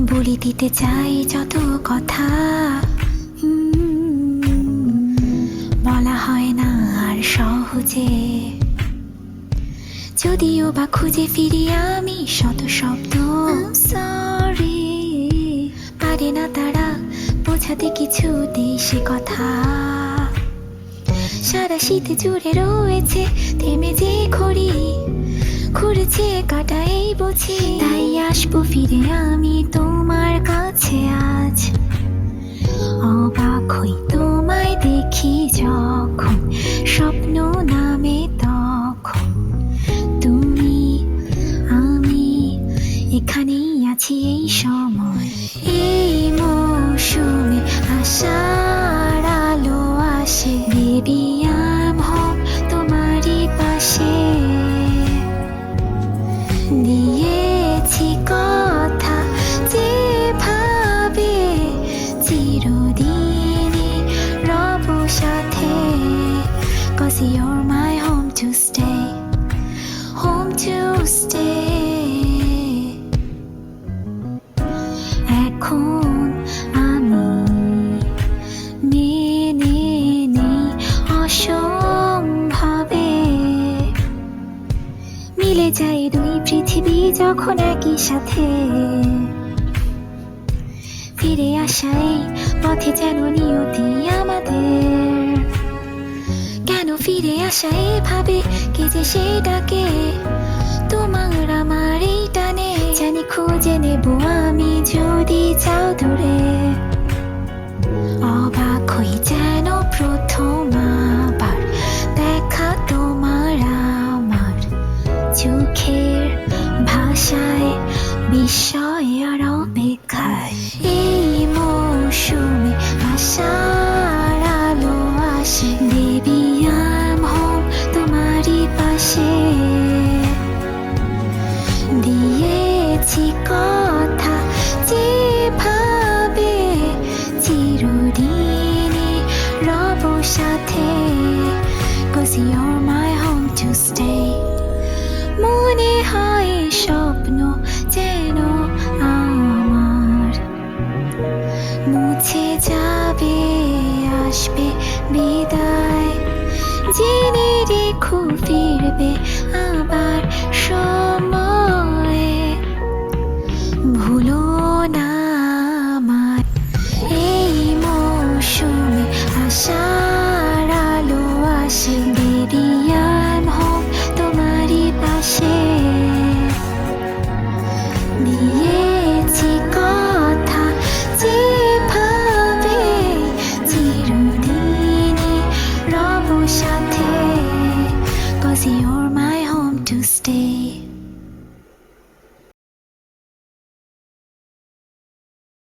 বলে দিতে চাই যত কথা বলা হয় না আর সহজে, যদিও বা খুঁজে ফিরি আমি শত শব্দ। সরি পারে না তারা বোঝাতে কিছুতে সে কথা। সারা শীত জুড়ে রয়েছে থেমে যে ঘড়ি, ঘুরেছে কাটা এই বুঝি। তাই আসবো ফিরে আমি তোমার কাছে আজ, অবাক হই তোমায় দেখি যখন, স্বপ্ন নামে তখন তুমি আমি এখানেই আছি এই সময়। এই মৌসুমে আশার আলো আসে, বেবি আম হোম তোমারই পাশে। দিয়েছি কথা যেভাবে চিরদিনই রব সাথে, 'cause you're my home to stay, home to stay. এখন আমি মেনে নেই অসম্ভবে, মিলে যায় দুই পৃথিবী যখন একই সাথে। ফিরে আসা এই পথে যেন নিয়তি আমাদের, কেন ফিরে আসা এভাবে কে যে সেটাকে, তোমার আমার এই টানে জানি খুঁজে নেব আমি যদি চাও দূরে। অবাক হই যেন প্রথম আবার দেখা তোমার আমার, চোখের ভাষায় বিস্ময় আর অপেক্ষায়। এই মৌসুমে আশার আলো আসে, বেবি আম হোম তোমারই পাশে। দিয়েছি কথা যেভাবে চিরদিনই রব সাথে, 'cause you're my home to stay. মনে হয় স্বপ্ন যেন আমার মুছে যাবে, আসবে বিদায়, জেনে রেখো ফিরবে আবার সময়ে, ভুলো না আমার। এই মৌসুমে আশার আলো আসে, বেবি আম হোম তোমারই পাশে। দিয়েছি কথা যেভাবে চিরদিনই রব সাথে, 'cause you're my home to stay.